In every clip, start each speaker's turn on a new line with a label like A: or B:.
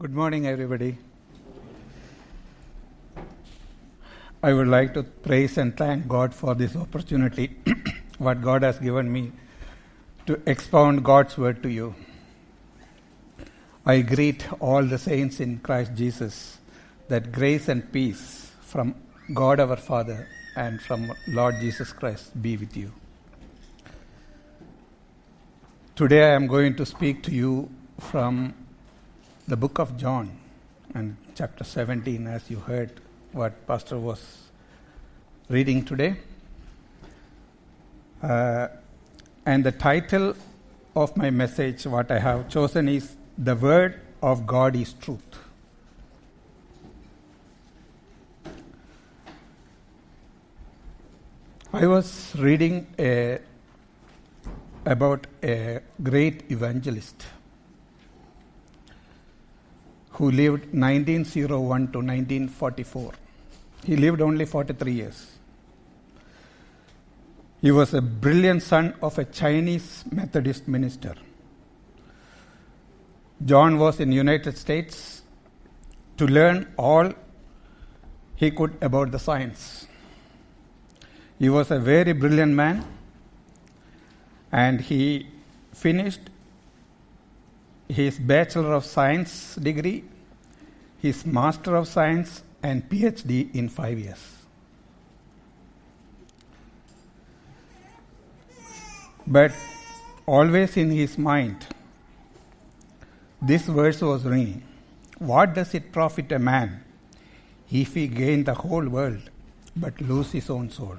A: Good morning, everybody. I would like to praise and thank God for this opportunity, what God has given me to expound God's word to you. I greet all the saints in Christ Jesus, that grace and peace from God our Father and from Lord Jesus Christ be with you. Today I am going to speak to you from the book of John and chapter 17, as you heard what Pastor was reading today. And the title of my message, what I have chosen, is The Word of God is Truth. I was reading about a great evangelist who lived 1901 to 1944. He lived only 43 years. He was a brilliant son of a Chinese Methodist minister. John was in the United States to learn all he could about the science. He was a very brilliant man, and he finished his Bachelor of Science degree, his Master of Science, and PhD in 5 years. But always in his mind, this verse was ringing. What does it profit a man if he gain the whole world but lose his own soul?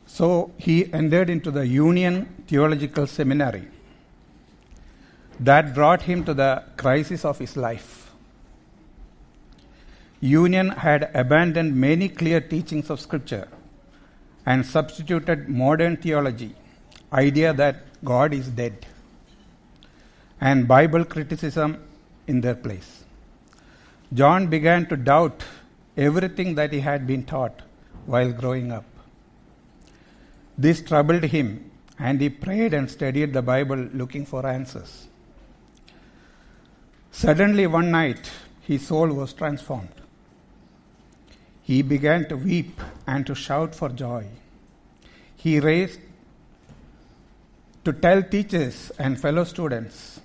A: So he entered into the Union Theological Seminary. That brought him to the crisis of his life. Union had abandoned many clear teachings of Scripture and substituted modern theology, idea that God is dead, and Bible criticism in their place. John began to doubt everything that he had been taught while growing up. This troubled him, and he prayed and studied the Bible looking for answers. Suddenly one night, his soul was transformed. He began to weep and to shout for joy. He raced to tell teachers and fellow students.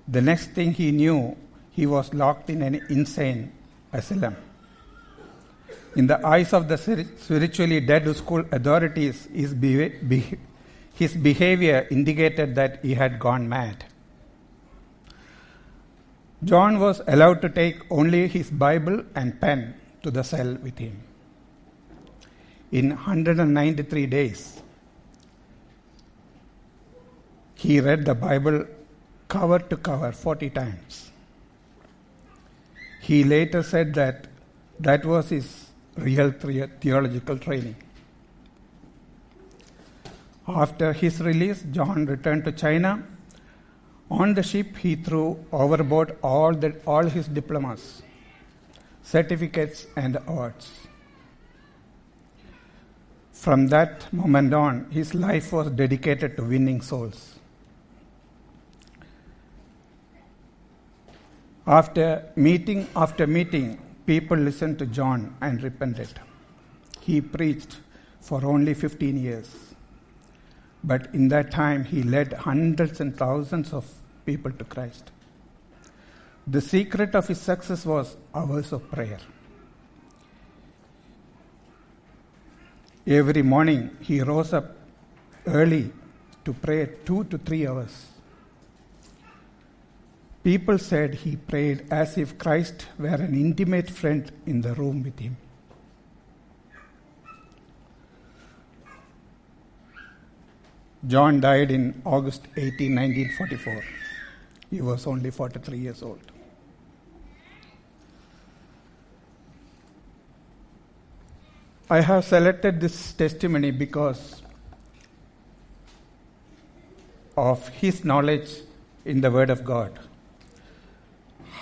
A: The next thing he knew, he was locked in an insane asylum. In the eyes of the spiritually dead school authorities, his behavior indicated that he had gone mad. John was allowed to take only his Bible and pen to the cell with him. In 193 days, he read the Bible cover to cover 40 times. He later said that that was his real theological training. After his release, John returned to China. On the ship, he threw overboard all his diplomas, certificates, and awards. From that moment on, his life was dedicated to winning souls. After meeting, people listened to John and repented. He preached for only 15 years. But in that time, he led hundreds and thousands of people to Christ. The secret of his success was hours of prayer. Every morning, he rose up early to pray 2 to 3 hours. People said he prayed as if Christ were an intimate friend in the room with him. John died in August 18, 1944. He was only 43 years old. I have selected this testimony because of his knowledge in the Word of God.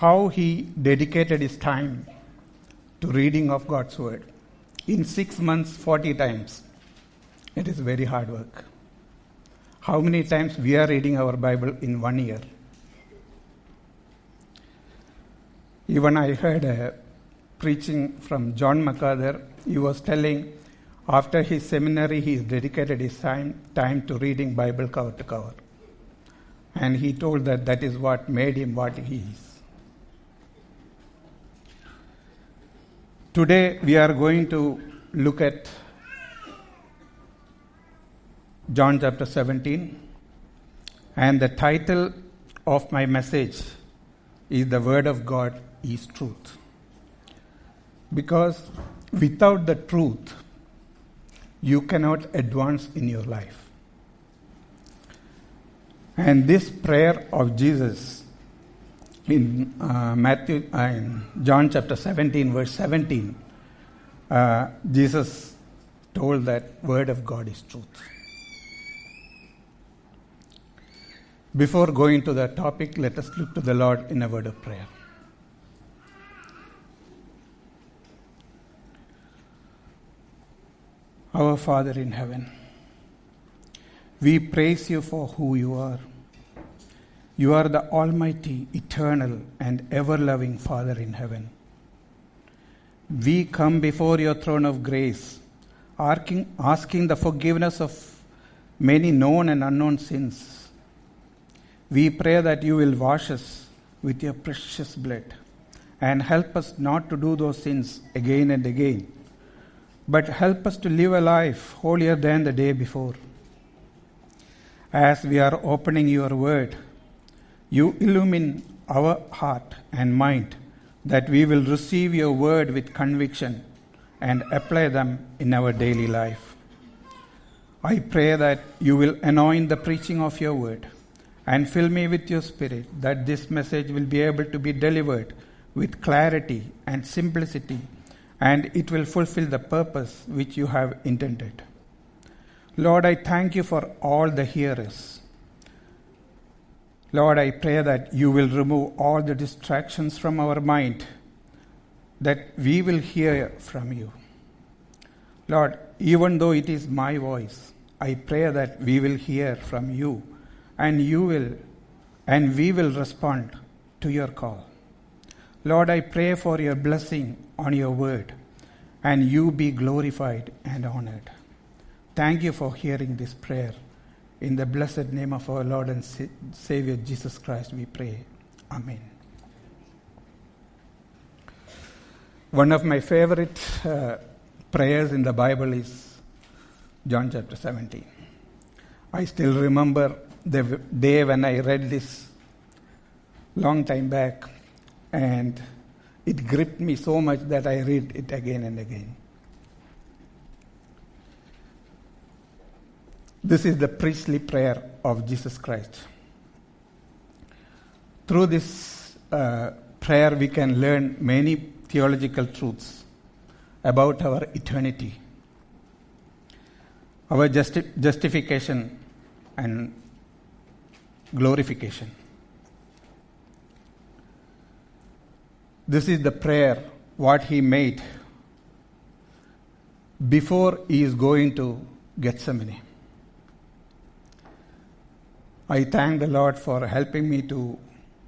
A: How he dedicated his time to reading of God's Word. In 6 months, 40 times. It is very hard work. how many times we are reading our Bible in 1 year? Even I heard a preaching from John MacArthur. He was telling after his seminary, he dedicated his time to reading Bible cover to cover. And he told that is what made him what he is. Today we are going to look at John chapter 17, and the title of my message is "The Word of God is Truth." Because without the truth, you cannot advance in your life. And this prayer of Jesus in John chapter 17, verse 17, Jesus told that Word of God is truth. Before going to the topic, let us look to the Lord in a word of prayer. Our Father in heaven, we praise you for who you are. You are the Almighty, eternal, and ever-loving Father in heaven. We come before your throne of grace, asking the forgiveness of many known and unknown sins. We pray that you will wash us with your precious blood and help us not to do those sins again and again, but help us to live a life holier than the day before. As we are opening your word, you illumine our heart and mind that we will receive your word with conviction and apply them in our daily life. I pray that you will anoint the preaching of your word and fill me with your spirit, that this message will be able to be delivered with clarity and simplicity, and it will fulfill the purpose which you have intended. Lord, I thank you for all the hearers. Lord, I pray that you will remove all the distractions from our mind, that we will hear from you. Lord, even though it is my voice, I pray that we will hear from you, and we will respond to your call. Lord, I pray for your blessing on your word, and you be glorified and honored. Thank you for hearing this prayer. In the blessed name of our Lord and Savior Jesus Christ, we pray. Amen. One of my favorite prayers in the Bible is John chapter 17. I still remember the day when I read this long time back, and it gripped me so much that I read it again and again. This is the priestly prayer of Jesus Christ. Through this prayer, we can learn many theological truths about our eternity, our justification and glorification. This is the prayer what he made before he is going to Gethsemane. I thank the Lord for helping me to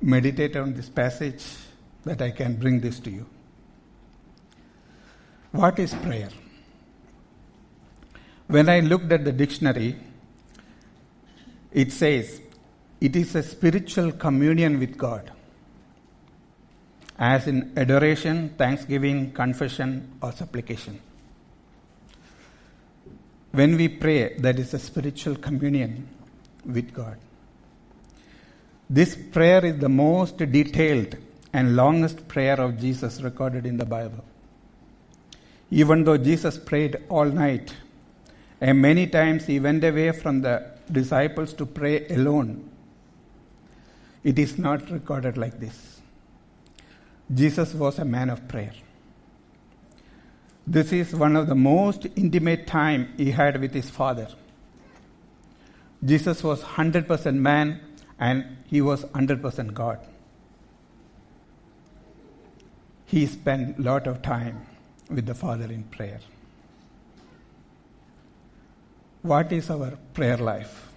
A: meditate on this passage, that I can bring this to you. What is prayer? When I looked at the dictionary, it says it is a spiritual communion with God, as in adoration, thanksgiving, confession, or supplication. When we pray, that is a spiritual communion with God. This prayer is the most detailed and longest prayer of Jesus recorded in the Bible. Even though Jesus prayed all night, and many times he went away from the disciples to pray alone, it is not recorded like this. Jesus was a man of prayer. This is one of the most intimate time he had with his Father. Jesus was 100% man and he was 100% God. He spent a lot of time with the Father in prayer. What is our prayer life?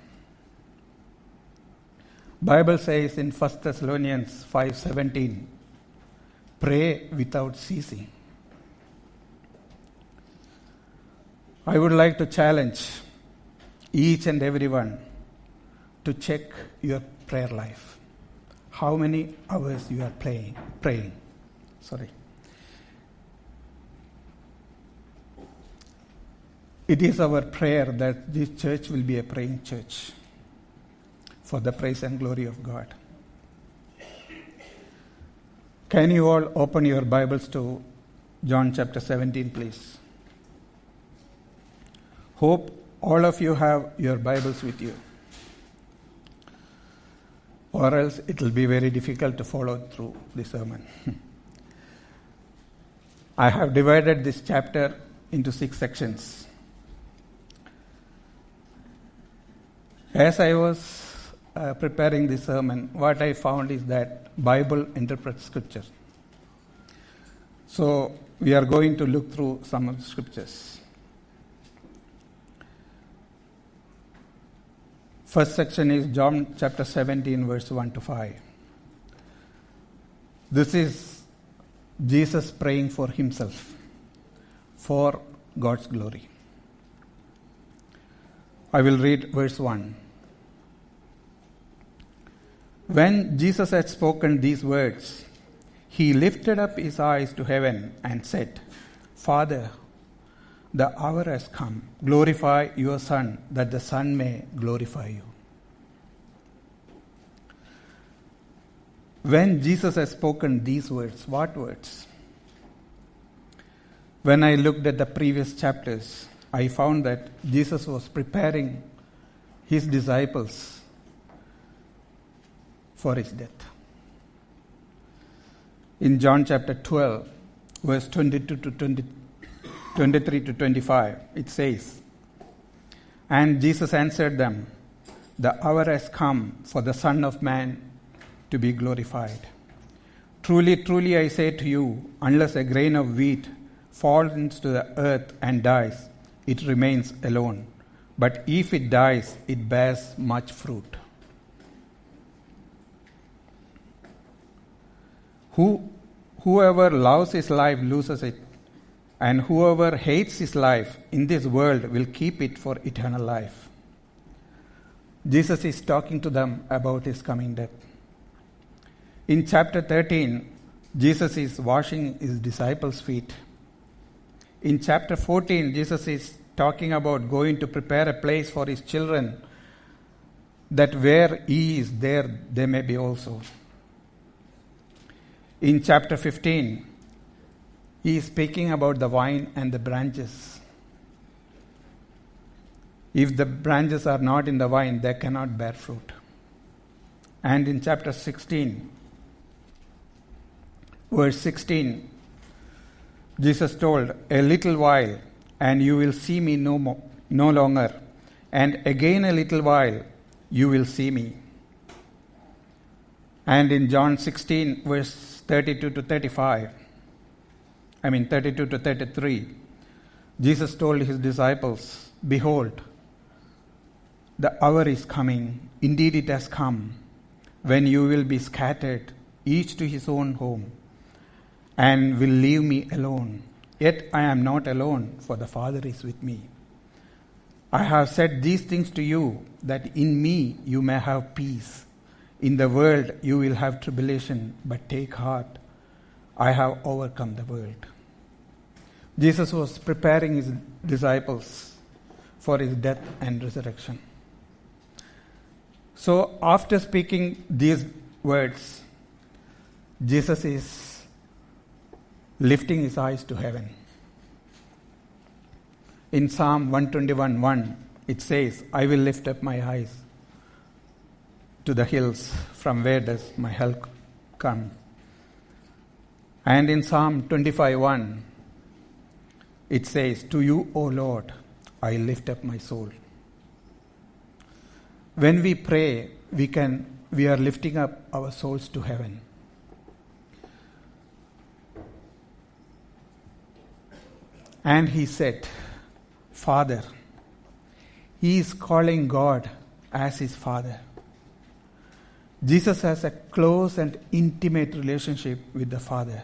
A: Bible says in 1 Thessalonians 5:17, pray without ceasing. I would like to challenge each and everyone to check your prayer life. How many hours you are praying. It is our prayer that this church will be a praying church for the praise and glory of God. Can you all open your Bibles to John chapter 17, please? Hope all of you have your Bibles with you, or else it will be very difficult to follow through the sermon. I have divided this chapter into 6 sections. As I was preparing this sermon, what I found is that Bible interprets Scripture. So we are going to look through some of the Scriptures. First section is John chapter 17, verse 1 to 5. This is Jesus praying for himself, for God's glory. I will read verse 1. When Jesus had spoken these words, he lifted up his eyes to heaven and said, Father, the hour has come. Glorify your Son, that the Son may glorify you. When Jesus has spoken these words, what words? When I looked at the previous chapters, I found that Jesus was preparing his disciples for his death. In John chapter 12, verse 22 to 23 to 25, it says, And Jesus answered them, The hour has come for the Son of Man to be glorified. Truly, truly, I say to you, unless a grain of wheat falls into the earth and dies, it remains alone. But if it dies, it bears much fruit. Whoever loves his life loses it, and whoever hates his life in this world will keep it for eternal life. Jesus is talking to them about his coming death. In chapter 13, Jesus is washing his disciples' feet. In chapter 14, Jesus is talking about going to prepare a place for his children, that where he is, there they may be also. In chapter 15, he is speaking about the vine and the branches. If the branches are not in the vine, they cannot bear fruit. And in chapter 16, verse 16, Jesus told, A little while, and you will see me no longer, and again a little while, you will see me. And in John 16, verse 32 to 33, Jesus told his disciples, Behold, the hour is coming, indeed it has come, when you will be scattered, each to his own home, and will leave me alone. Yet I am not alone, for the Father is with me. I have said these things to you, that in me you may have peace. In the world you will have tribulation, but take heart, I have overcome the world. Jesus was preparing his disciples for his death and resurrection. So after speaking these words, Jesus is lifting his eyes to heaven. In Psalm 121:1, it says, I will lift up my eyes to the hills, from where does my help come? And in Psalm 25:1, it says, To you, O Lord, I lift up my soul. When we pray, we are lifting up our souls to heaven. And he said, Father. He is calling God as his Father. Jesus has a close and intimate relationship with the Father.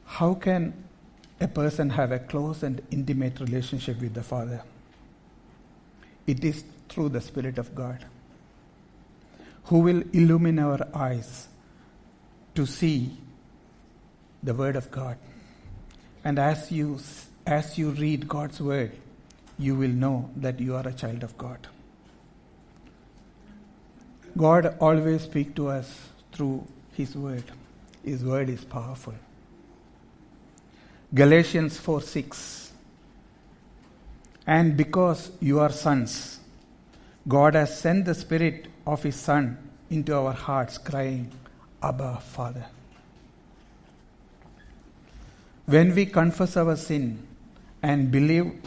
A: How can a person have a close and intimate relationship with the Father? It is through the Spirit of God, who will illumine our eyes to see the Word of God. And as you read God's Word, you will know that you are a child of God. God always speaks to us through His Word. His Word is powerful. Galatians 4:6. And because you are sons, God has sent the Spirit of His Son into our hearts, crying, Abba, Father. When we confess our sin and believe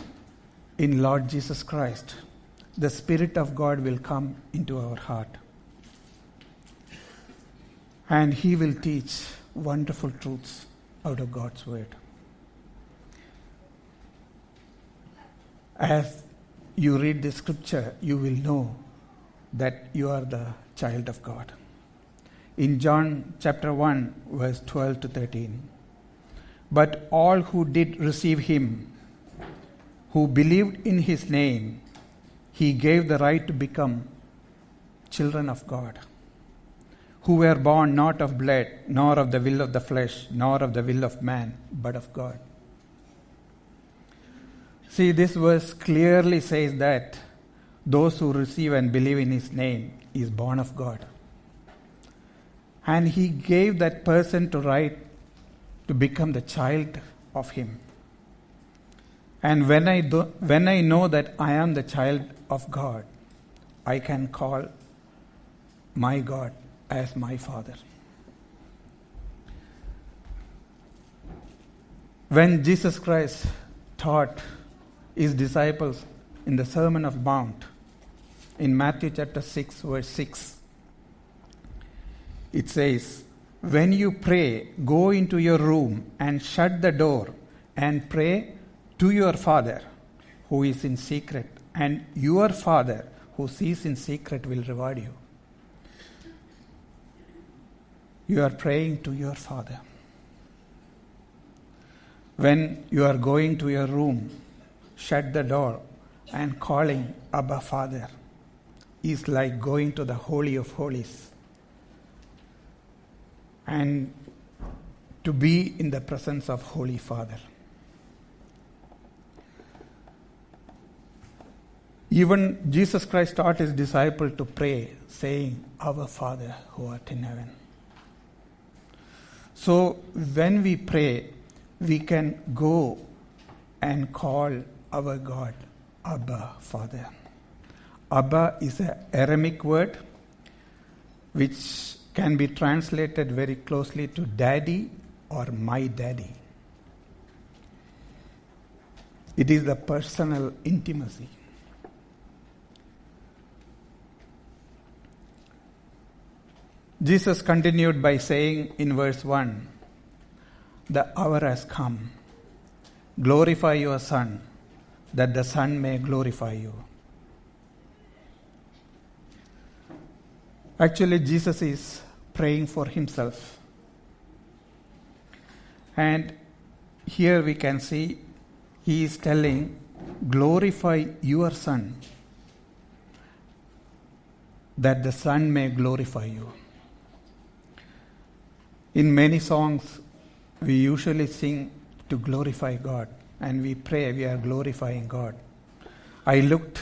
A: in Lord Jesus Christ, the Spirit of God will come into our heart. And He will teach wonderful truths out of God's Word. As you read the scripture, you will know that you are the child of God. In John chapter 1, verse 12 to 13. But all who did receive Him, who believed in His name, He gave the right to become children of God, who were born not of blood, nor of the will of the flesh, nor of the will of man, but of God. See, this verse clearly says that those who receive and believe in His name is born of God. And He gave that person the right to become the child of Him. And when I know that I am the child of God, I can call my God as my Father. When Jesus Christ taught His disciples in the Sermon of Mount, in Matthew chapter 6, verse 6, it says, when you pray, go into your room and shut the door and pray to your Father who is in secret, and your Father who sees in secret will reward you. You are praying to your Father. When you are going to your room, shut the door and calling Abba, Father is like going to the Holy of Holies and to be in the presence of Holy Father. Even Jesus Christ taught His disciple to pray, saying, Our Father who art in heaven. So when we pray, we can go and call our God Abba, Father. Abba is an Aramaic word which can be translated very closely to daddy or my daddy. It is the personal intimacy. Jesus continued by saying in verse 1, the hour has come. Glorify your Son, that the Son may glorify you. Actually, Jesus is praying for Himself. And here we can see He is telling, glorify your Son, that the Son may glorify you. In many songs, we usually sing to glorify God, and we pray we are glorifying God. I looked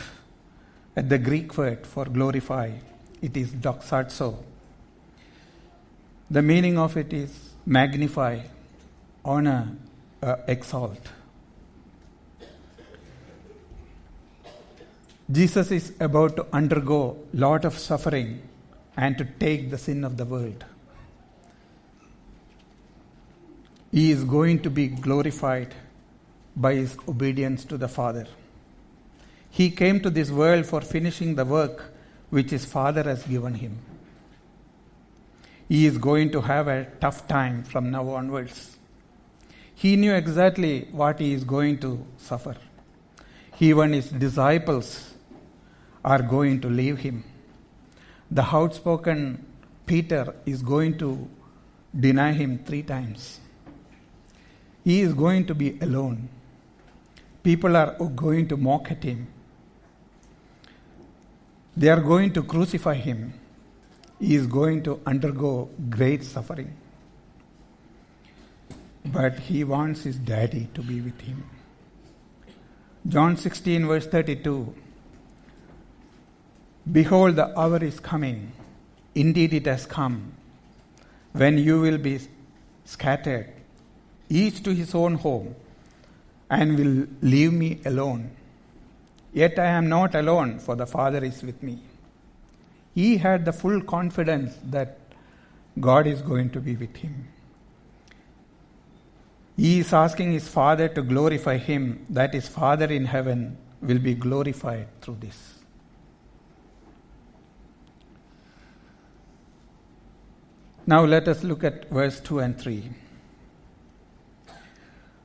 A: at the Greek word for glorify. It is doxazo. The meaning of it is magnify, honor, exalt. Jesus is about to undergo a lot of suffering and to take the sin of the world. He is going to be glorified by His obedience to the Father. He came to this world for finishing the work which His Father has given Him. He is going to have a tough time from now onwards. He knew exactly what He is going to suffer. Even His disciples are going to leave Him. the outspoken Peter is going to deny him 3 times. He is going to be alone. People are going to mock at him. They are going to crucify him. He is going to undergo great suffering. But he wants his daddy to be with him. John 16 verse 32. Behold, the hour is coming. Indeed it has come, when you will be scattered, each to his own home, and will leave me alone. Yet I am not alone, for the Father is with me. He had the full confidence that God is going to be with him. He is asking his Father to glorify him, that his Father in heaven will be glorified through this. Now let us look at verse 2 and 3.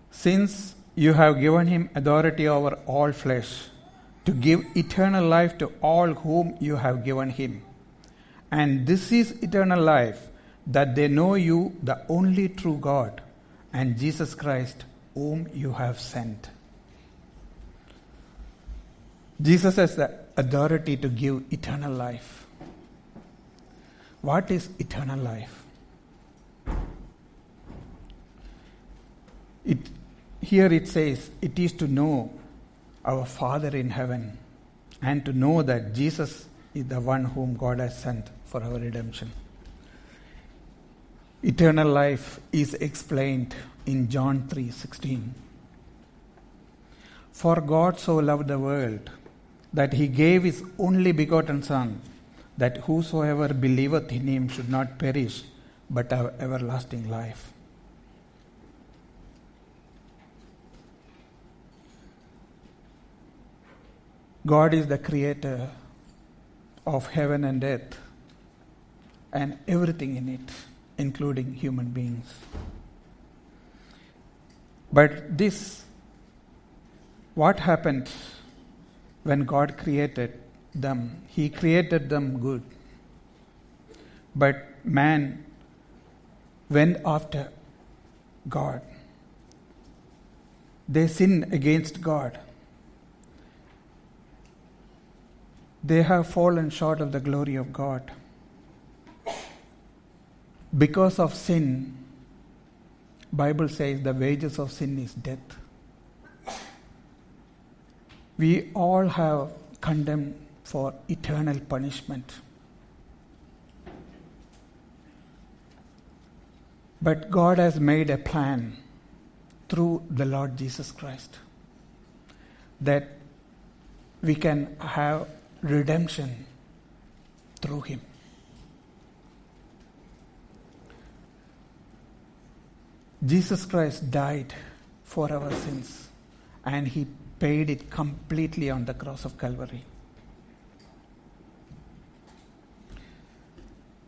A: Since you have given him authority over all flesh, to give eternal life to all whom you have given him. And this is eternal life, that they know you, the only true God, and Jesus Christ, whom you have sent. Jesus has the authority to give eternal life. What is eternal life? Here it says, it is to know our Father in heaven and to know that Jesus is the one whom God has sent for our redemption. Eternal life is explained in John 3:16. For God so loved the world that he gave his only begotten Son, that whosoever believeth in him should not perish, but have everlasting life. God is the creator of heaven and earth and everything in it, including human beings. But what happened when God created them? He created them good. But man went after God. They sinned against God. They have fallen short of the glory of God. Because of sin, Bible says the wages of sin is death. We all have condemned for eternal punishment. But God has made a plan through the Lord Jesus Christ that we can have redemption through him. Jesus Christ died for our sins and he paid it completely on the cross of Calvary.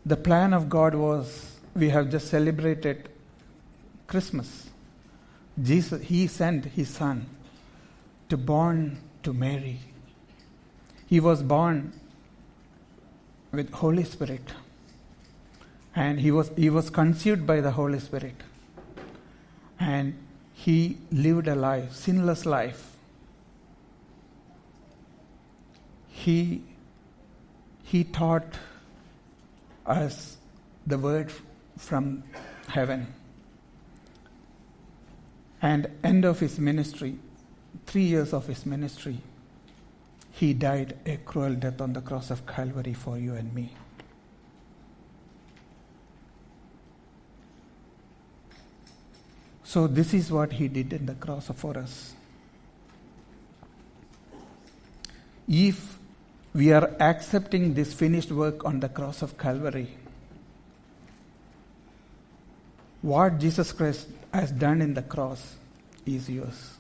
A: The plan of God was, we have just celebrated Christmas. Jesus, he sent his Son to born to Mary. He was born with Holy Spirit, and he was conceived by the Holy Spirit, and he lived a life, sinless life. He taught us the word from heaven. And end of his ministry, 3 years of his ministry, he died a cruel death on the cross of Calvary for you and me. So this is what he did in the cross for us. If we are accepting this finished work on the cross of Calvary, what Jesus Christ has done in the cross is yours.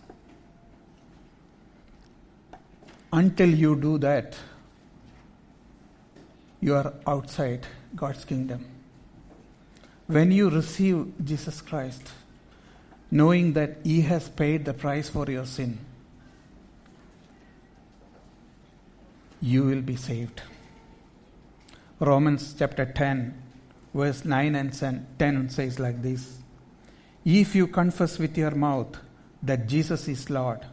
A: Until you do that, you are outside God's kingdom. When you receive Jesus Christ, knowing that he has paid the price for your sin, you will be saved. Romans chapter 10, verse 9 and 10 says like this: If you confess with your mouth that Jesus is Lord,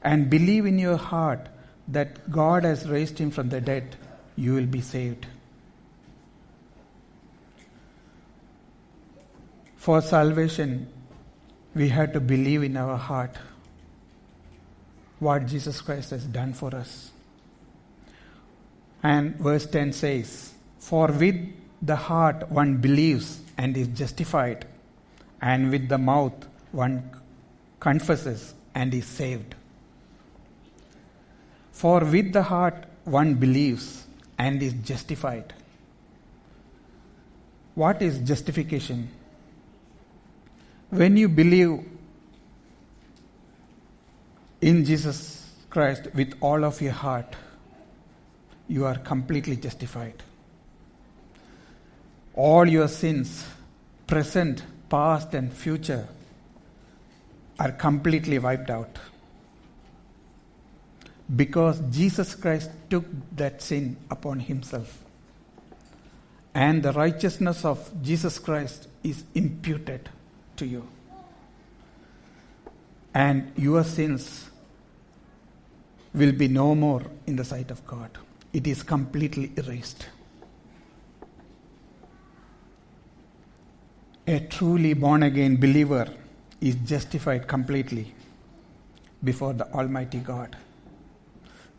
A: and believe in your heart that God has raised him from the dead, you will be saved. For salvation, we have to believe in our heart what Jesus Christ has done for us. And verse 10 says, For with the heart one believes and is justified, and with the mouth one confesses and is saved. For with the heart one believes and is justified. What is justification? When you believe in Jesus Christ with all of your heart, you are completely justified. All your sins, present, past, and future, are completely wiped out. Because Jesus Christ took that sin upon himself. And the righteousness of Jesus Christ is imputed to you. And your sins will be no more in the sight of God. It is completely erased. A truly born-again believer is justified completely before the Almighty God.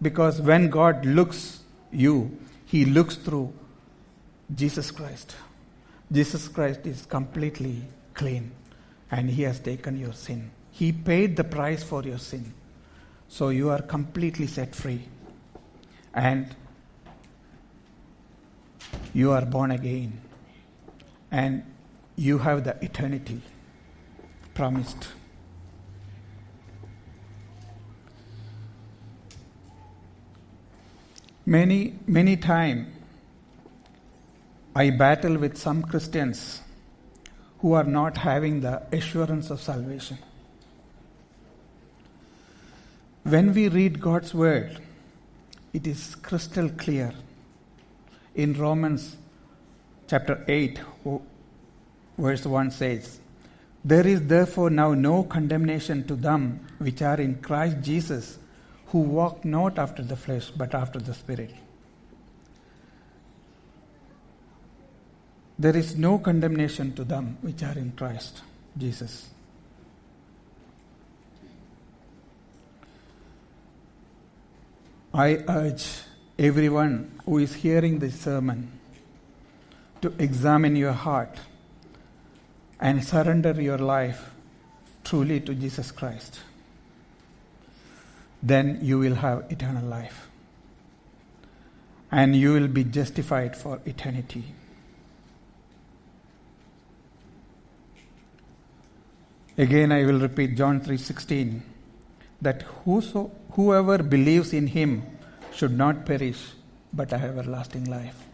A: Because when God looks you, he looks through Jesus Christ. Jesus Christ is completely clean, and he has taken your sin. He paid the price for your sin. So you are completely set free. And you are born again. And you have the eternity promised. Many times I battle with some Christians who are not having the assurance of salvation. When we read God's word, it is crystal clear. In Romans chapter 8, verse 1 says, There is therefore now no condemnation to them which are in Christ Jesus, who walk not after the flesh, but after the Spirit. There is no condemnation to them which are in Christ Jesus. I urge everyone who is hearing this sermon to examine your heart and surrender your life truly to Jesus Christ. Then you will have eternal life. And you will be justified for eternity. Again, I will repeat John 3:16, that whoever believes in him should not perish, but have everlasting life.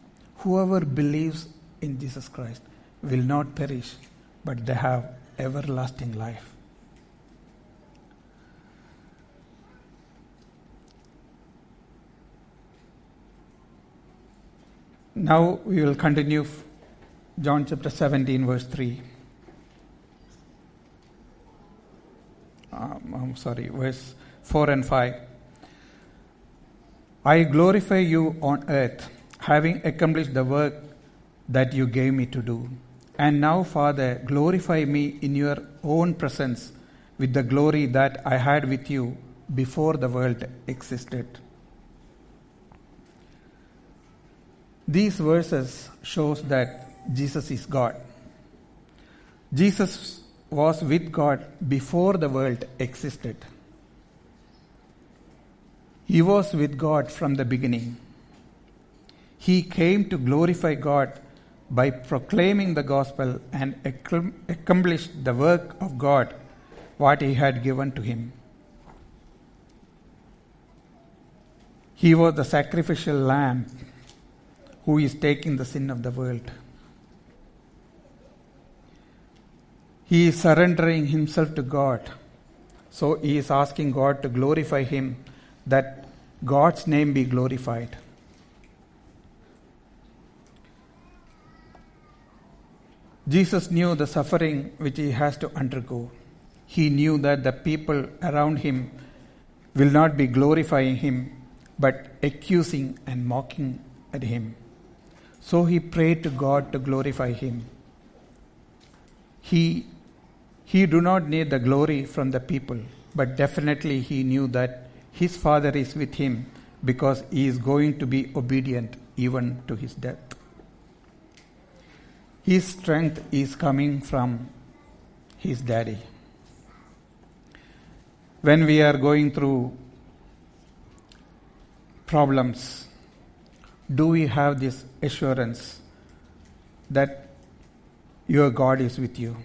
A: Whoever believes in Jesus Christ will not perish, but they have everlasting life. Now we will continue John chapter 17, verse 3. Verse 4 and 5. I glorify you on earth, having accomplished the work that you gave me to do. And now, Father, glorify me in your own presence with the glory that I had with you before the world existed. These verses shows that Jesus is God. Jesus was with God before the world existed. He was with God from the beginning. He came to glorify God by proclaiming the gospel and accomplished the work of God, what he had given to him. He was the sacrificial lamb who is taking the sin of the world. He is surrendering himself to God. So he is asking God to glorify him, that God's name be glorified. Jesus knew the suffering which he has to undergo. He knew that the people around him will not be glorifying him, but accusing and mocking at him. So he prayed to God to glorify him. He do not need the glory from the people, but definitely he knew that his Father is with him because he is going to be obedient even to his death. His strength is coming from his daddy. When we are going through problems, do we have this assurance that your God is with you?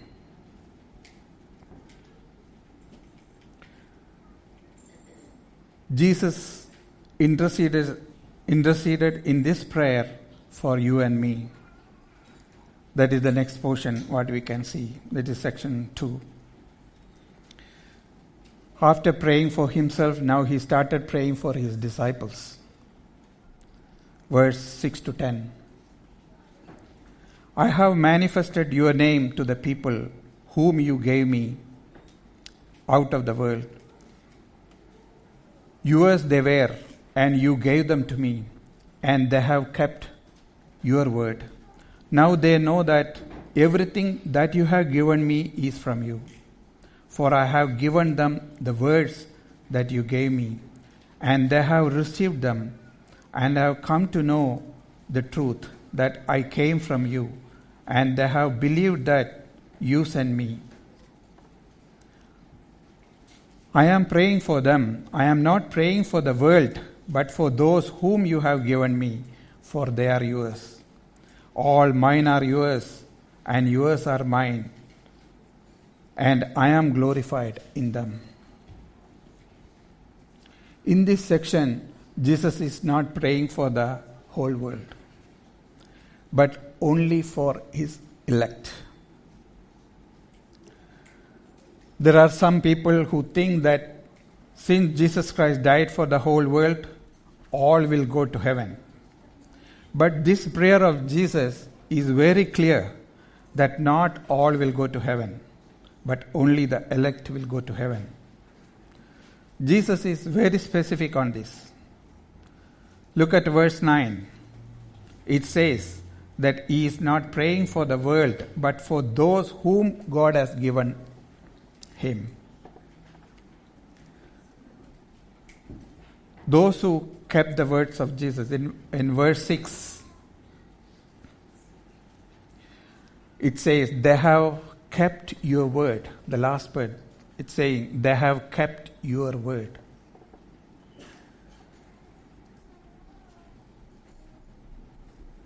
A: Jesus interceded in this prayer for you and me. That is the next portion, what we can see. That is section 2. After praying for himself, now he started praying for his disciples. Verse 6 to 10. I have manifested your name to the people whom you gave me out of the world. Yours they were, and you gave them to me, and they have kept your word. Now they know that everything that you have given me is from you. For I have given them the words that you gave me, and they have received them, and have come to know the truth that I came from you, and they have believed that you sent me. I am praying for them. I am not praying for the world, but for those whom you have given me, for they are yours. All mine are yours, and yours are mine, and I am glorified in them. In this section, Jesus is not praying for the whole world, but only for his elect. There are some people who think that since Jesus Christ died for the whole world, all will go to heaven. But this prayer of Jesus is very clear that not all will go to heaven, but only the elect will go to heaven. Jesus is very specific on this. Look at verse 9. It says that he is not praying for the world, but for those whom God has given him. Those who kept the words of Jesus. In verse 6, it says, they have kept your word. The last word, it's saying, they have kept your word.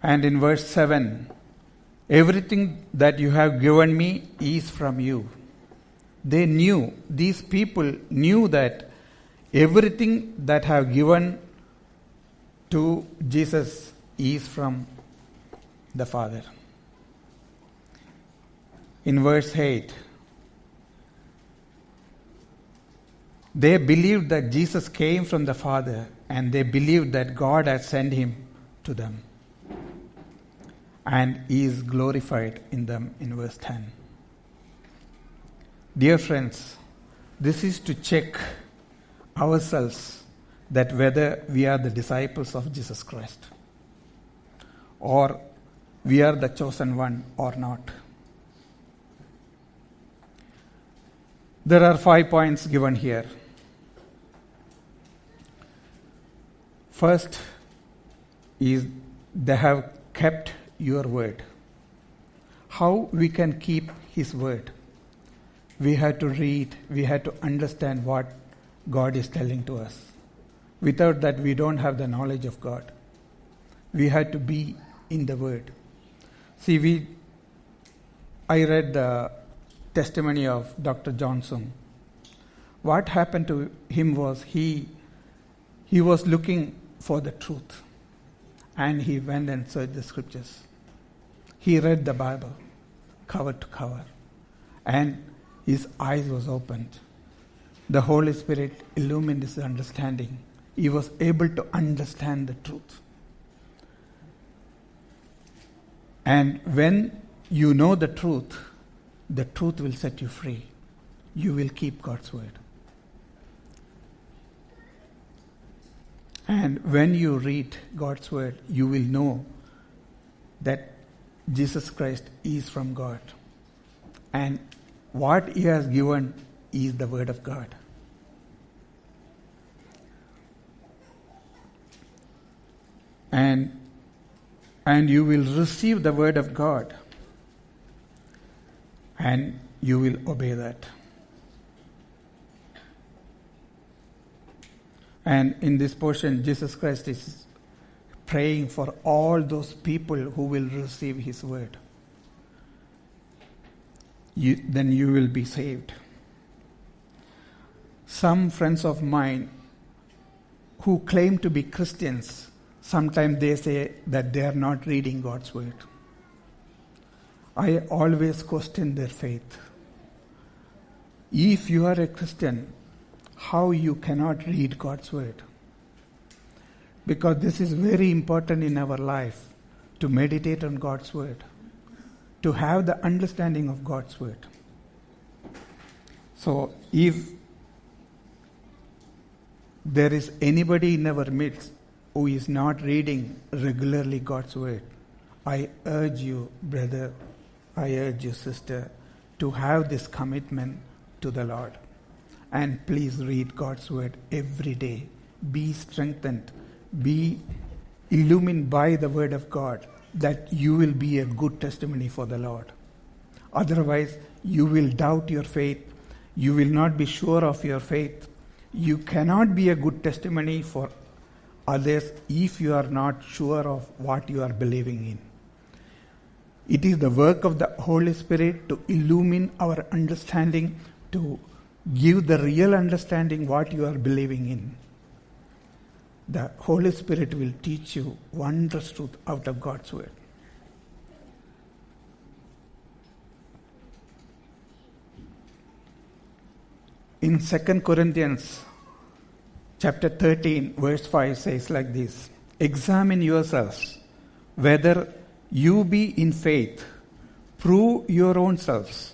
A: And in verse 7, everything that you have given me is from you. They knew, these people knew that everything that have given to Jesus is from the Father. In verse 8, they believed that Jesus came from the Father, and they believed that God had sent him to them. And he is glorified in them in verse 10. Dear friends, this is to check ourselves that whether we are the disciples of Jesus Christ or we are the chosen one or not. There are 5 points given here. First is they have kept your word. How we can keep his word? We have to read, we have to understand what God is telling to us. Without that, we don't have the knowledge of God. We have to be in the word. See, I read the testimony of Dr. Johnson. What happened to him was he was looking for the truth, and he went and searched the scriptures. He read the Bible cover to cover, and his eyes was opened. The Holy Spirit illumined his understanding. He was able to understand the truth. And when you know the truth will set you free. You will keep God's word. And when you read God's word, you will know that Jesus Christ is from God. And what He has given is the word of God. And you will receive the word of God. And you will obey that. And in this portion, Jesus Christ is praying for all those people who will receive His word. Then you will be saved. Some friends of mine who claim to be Christians, sometimes they say that they are not reading God's word. I always question their faith. If you are a Christian, how you cannot read God's word? Because this is very important in our life, to meditate on God's word, to have the understanding of God's word. So if there is anybody in our midst who is not reading regularly God's word, I urge you, brother, I urge you, sister, to have this commitment to the Lord. And please read God's word every day. Be strengthened. Be illumined by the word of God, that you will be a good testimony for the Lord. Otherwise, you will doubt your faith. You will not be sure of your faith. You cannot be a good testimony for others if you are not sure of what you are believing in. It is the work of the Holy Spirit to illumine our understanding, to give the real understanding what you are believing in. The Holy Spirit will teach you wondrous truth out of God's word. In 2 Corinthians chapter 13, verse 5 says like this: examine yourselves whether you be in faith. Prove your own selves.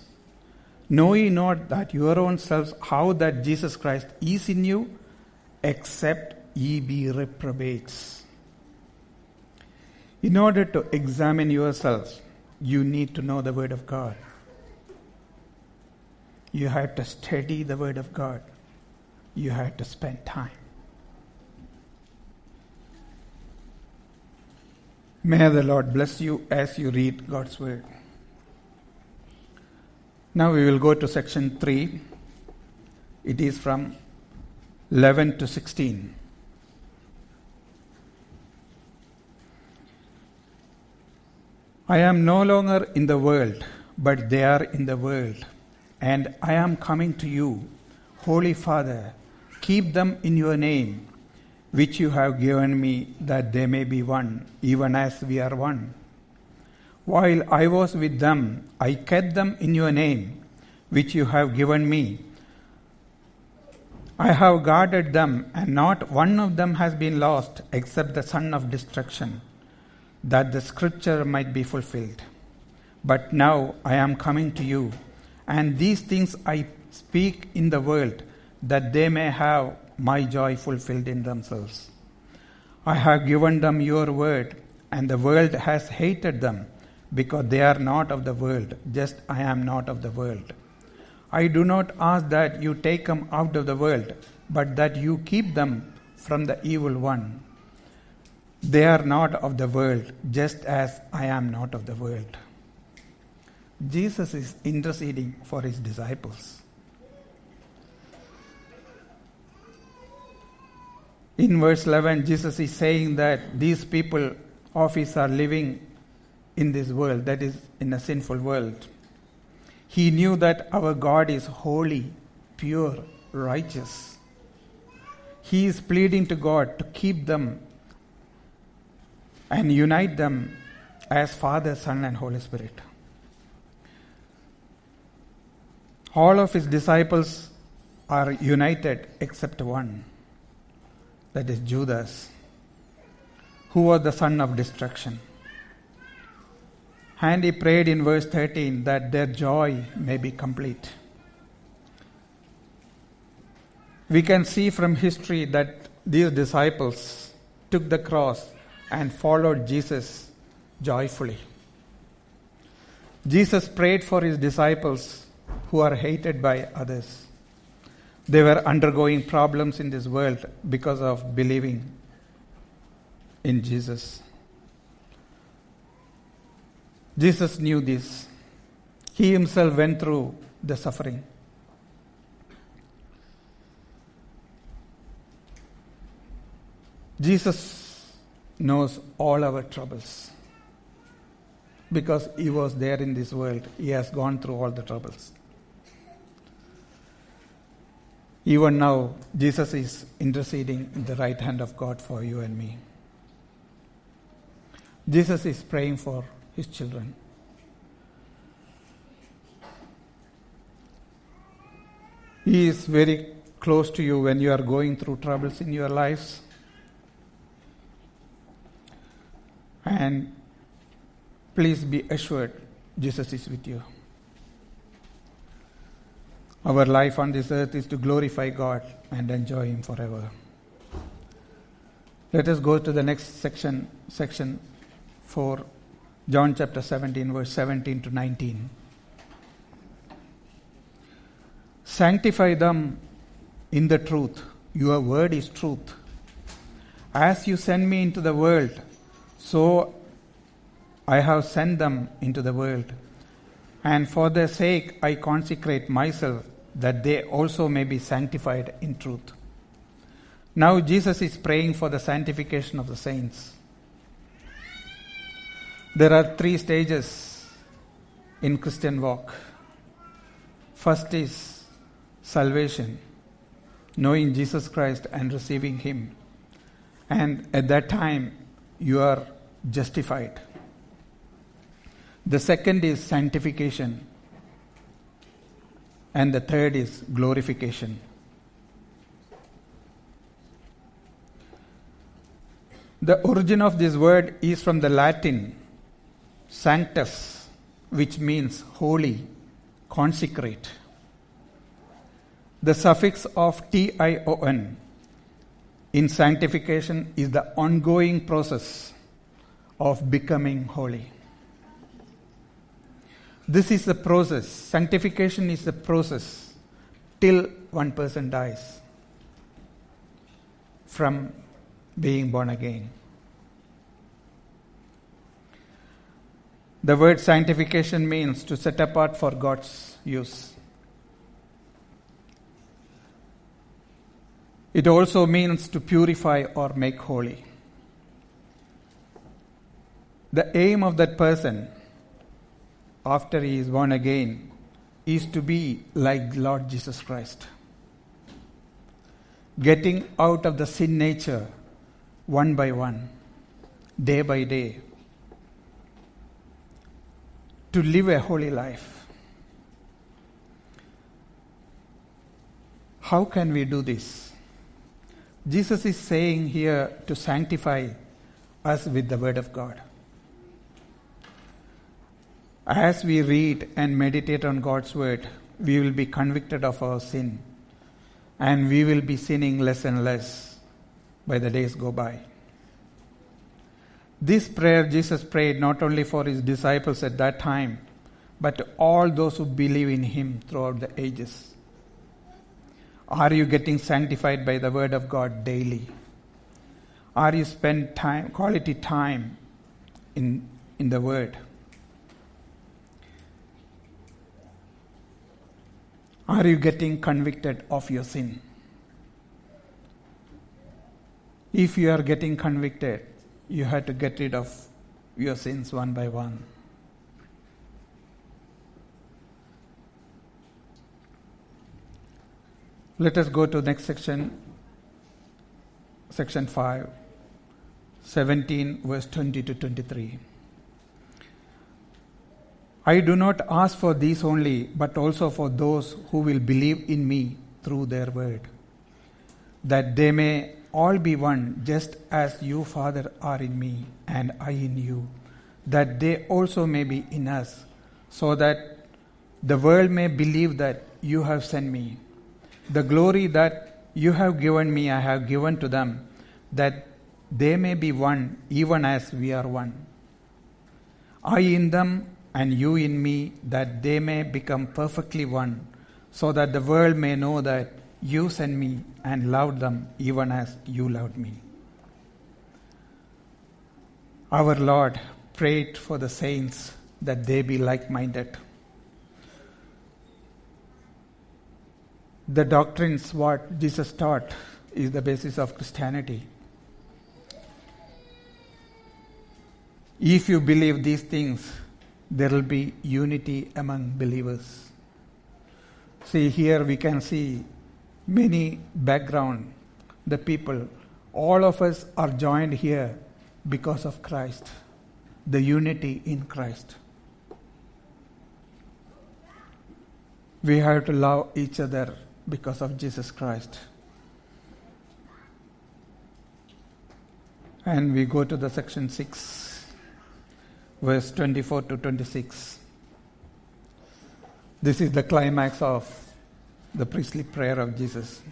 A: Know ye not that your own selves how that Jesus Christ is in you, except ye be reprobates. In order to examine yourselves, you need to know the word of God. You have to study the word of God. You have to spend time. May the Lord bless you as you read God's word. Now we will go to section 3. It is from 11 to 16. I am no longer in the world, but they are in the world, and I am coming to you. Holy Father, keep them in your name, which you have given me, that they may be one, even as we are one. While I was with them, I kept them in your name, which you have given me. I have guarded them, and not one of them has been lost, except the son of destruction, that the scripture might be fulfilled. But now I am coming to you, and these things I speak in the world, that they may have my joy fulfilled in themselves. I have given them your word, and the world has hated them, because they are not of the world, just I am not of the world. I do not ask that you take them out of the world, but that you keep them from the evil one. They are not of the world, just as I am not of the world. Jesus is interceding for his disciples. In verse 11, Jesus is saying that these people of his are living in this world, that is, in a sinful world. He knew that our God is holy, pure, righteous. He is pleading to God to keep them and unite them as Father, Son, and Holy Spirit. All of his disciples are united except one, that is Judas, who was the son of destruction. And he prayed in verse 13 that their joy may be complete. We can see from history that these disciples took the cross and followed Jesus joyfully. Jesus prayed for his disciples who are hated by others. They were undergoing problems in this world because of believing in Jesus. Jesus knew this. He himself went through the suffering. Jesus knows all our troubles. Because he was there in this world, he has gone through all the troubles. Even now, Jesus is interceding in the right hand of God for you and me. Jesus is praying for his children. He is very close to you when you are going through troubles in your lives. And please be assured, Jesus is with you. Our life on this earth is to glorify God and enjoy him forever. Let us go to the next section 4, John chapter 17, verse 17 to 19. Sanctify them in the truth. Your word is truth. As you send me into the world, so I have sent them into the world. And for their sake I consecrate myself, that they also may be sanctified in truth. Now Jesus is praying for the sanctification of the saints. There are 3 stages in Christian walk. First is salvation, knowing Jesus Christ and receiving him. And at that time you are justified. The second is sanctification. And the third is glorification. The origin of this word is from the Latin sanctus, which means holy, consecrate. The suffix of tion in sanctification is the ongoing process of becoming holy. This is the process. Sanctification is the process till one person dies from being born again. The word sanctification means to set apart for God's use. It also means to purify or make holy. The aim of that person after he is born again is to be like Lord Jesus Christ. Getting out of the sin nature one by one, day by day, to live a holy life. How can we do this? Jesus is saying here to sanctify us with the Word of God. As we read and meditate on God's Word, we will be convicted of our sin, and we will be sinning less and less by the days go by. This prayer Jesus prayed not only for his disciples at that time, but to all those who believe in him throughout the ages. Are you getting sanctified by the Word of God daily? Are you spend quality time in the Word? Are you getting convicted of your sin? If you are getting convicted, you have to get rid of your sins one by one. Let us go to the next section, section 5, 17, verse 20 to 23. I do not ask for these only, but also for those who will believe in me through their word, that they may all be one, just as you, Father, are in me, and I in you, that they also may be in us, so that the world may believe that you have sent me. The glory that you have given me I have given to them, that they may be one, even as we are one. I in them and you in me, that they may become perfectly one, so that the world may know that you sent me and loved them even as you loved me. Our Lord prayed for the saints that they be like-minded. The doctrines what Jesus taught is the basis of Christianity. If you believe these things, there will be unity among believers. See, here we can see many background, the people. All of us are joined here because of Christ, the unity in Christ. We have to love each other because of Jesus Christ. And we go to the section 6, verse 24 to 26. This is the climax of the priestly prayer of Jesus.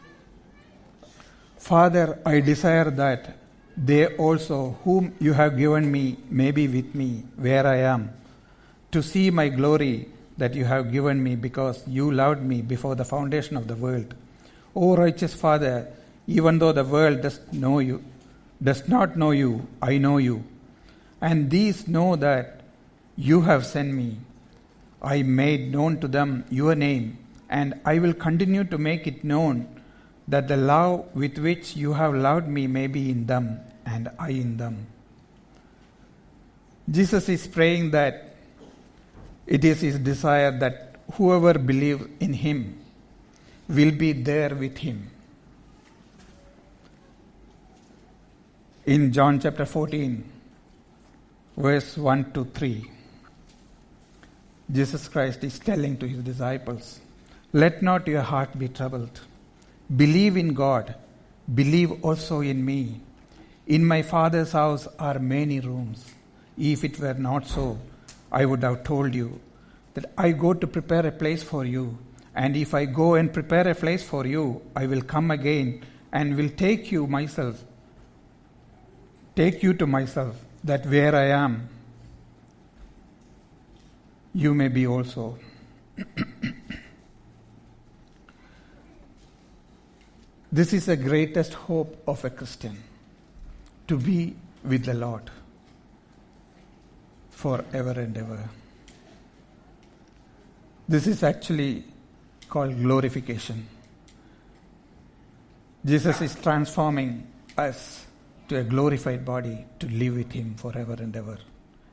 A: Father, I desire that they also whom you have given me may be with me where I am, to see my glory that you have given me because you loved me before the foundation of the world. O righteous Father, even though the world does not know you, I know you. And these know that you have sent me. I made known to them your name, and I will continue to make it known, that the love with which you have loved me may be in them, and I in them. Jesus is praying that it is his desire that whoever believes in him will be there with him. In John chapter 14, verse 1 to 3, Jesus Christ is telling to his disciples, let not your heart be troubled. Believe in God. Believe also in me. In my Father's house are many rooms. If it were not so, I would have told you that I go to prepare a place for you. And if I go and prepare a place for you, I will come again and will take you to myself, that where I am, you may be also. This is the greatest hope of a Christian, to be with the Lord forever and ever. This is actually called glorification. Jesus is transforming us to a glorified body to live with him forever and ever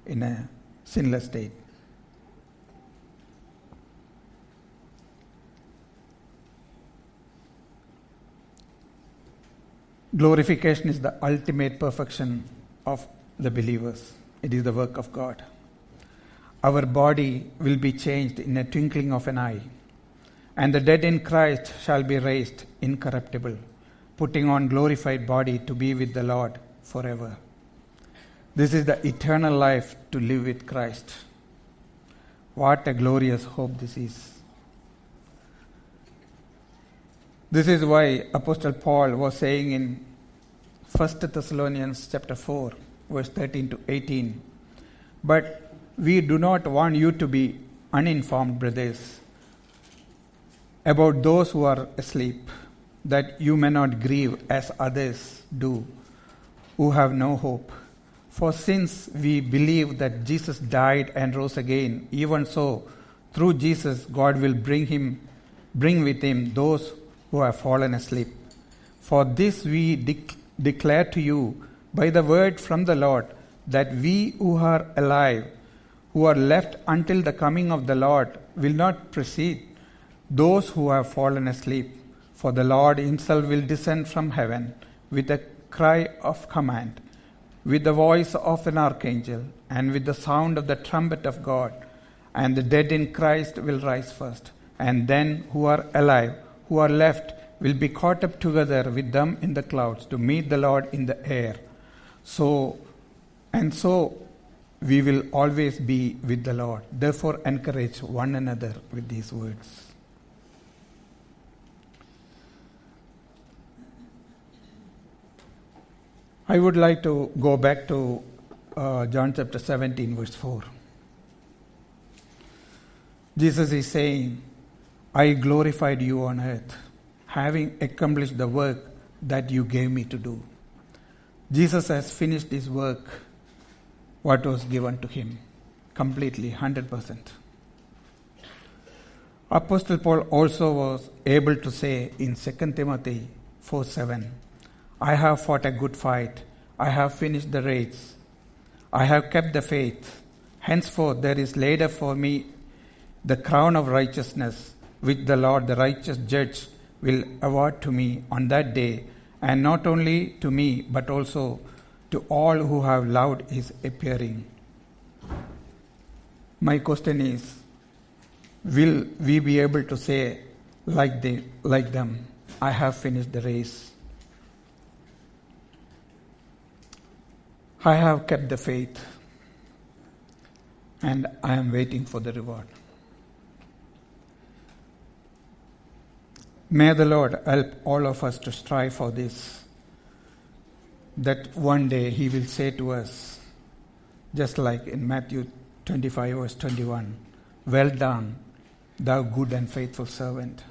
A: in a sinless state. Glorification is the ultimate perfection of the believers. It is the work of God. Our body will be changed in a twinkling of an eye, and the dead in Christ shall be raised incorruptible, putting on glorified body to be with the Lord forever. This is the eternal life, to live with Christ. What a glorious hope this is. This is why Apostle Paul was saying in 1 Thessalonians chapter 4, verse 13 to 18, but we do not want you to be uninformed, brothers, about those who are asleep, that you may not grieve as others do, who have no hope. For since we believe that Jesus died and rose again, even so, through Jesus, God will bring with him those who have fallen asleep. For this we declare to you by the word from the Lord, that we who are alive, who are left until the coming of the Lord, will not precede those who have fallen asleep. For the Lord himself will descend from heaven with a cry of command, with the voice of an archangel, and with the sound of the trumpet of God. And the dead in Christ will rise first. And then who are alive, who are left, will be caught up together with them in the clouds to meet the Lord in the air. So we will always be with the Lord. Therefore, encourage one another with these words. I would like to go back to John chapter 17, verse 4. Jesus is saying, I glorified you on earth, having accomplished the work that you gave me to do. Jesus has finished his work, what was given to him, completely, 100%. Apostle Paul also was able to say in 2 Timothy 4:7, I have fought a good fight, I have finished the race, I have kept the faith. Henceforth there is laid up for me the crown of righteousness, which the Lord, the righteous judge, will award to me on that day, and not only to me, but also to all who have loved his appearing. My question is, will we be able to say like them, I have finished the race, I have kept the faith, and I am waiting for the reward? May the Lord help all of us to strive for this, that one day he will say to us, just like in Matthew 25 verse 21, well done, thou good and faithful servant.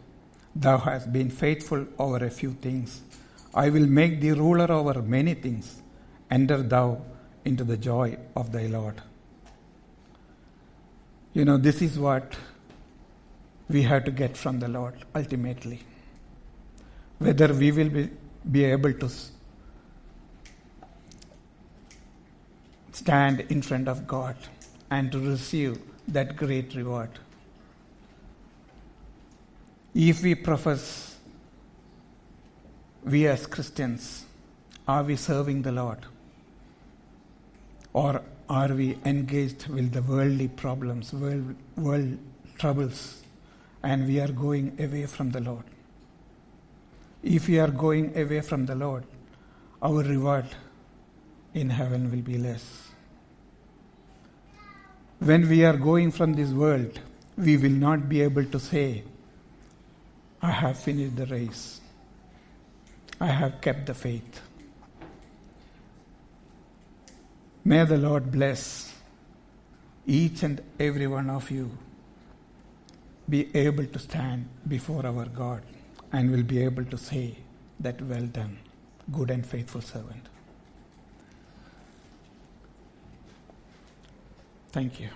A: Thou hast been faithful over a few things. I will make thee ruler over many things. Enter thou into the joy of thy Lord. This is what we have to get from the Lord ultimately. Whether we will be able to stand in front of God and to receive that great reward. If we profess, we as Christians, are we serving the Lord? Or are we engaged with the worldly problems, world troubles, and we are going away from the Lord? If we are going away from the Lord, our reward in heaven will be less. When we are going from this world, we will not be able to say, I have finished the race, I have kept the faith. May the Lord bless each and every one of you be able to stand before our God and will be able to say that well done, good and faithful servant. Thank you.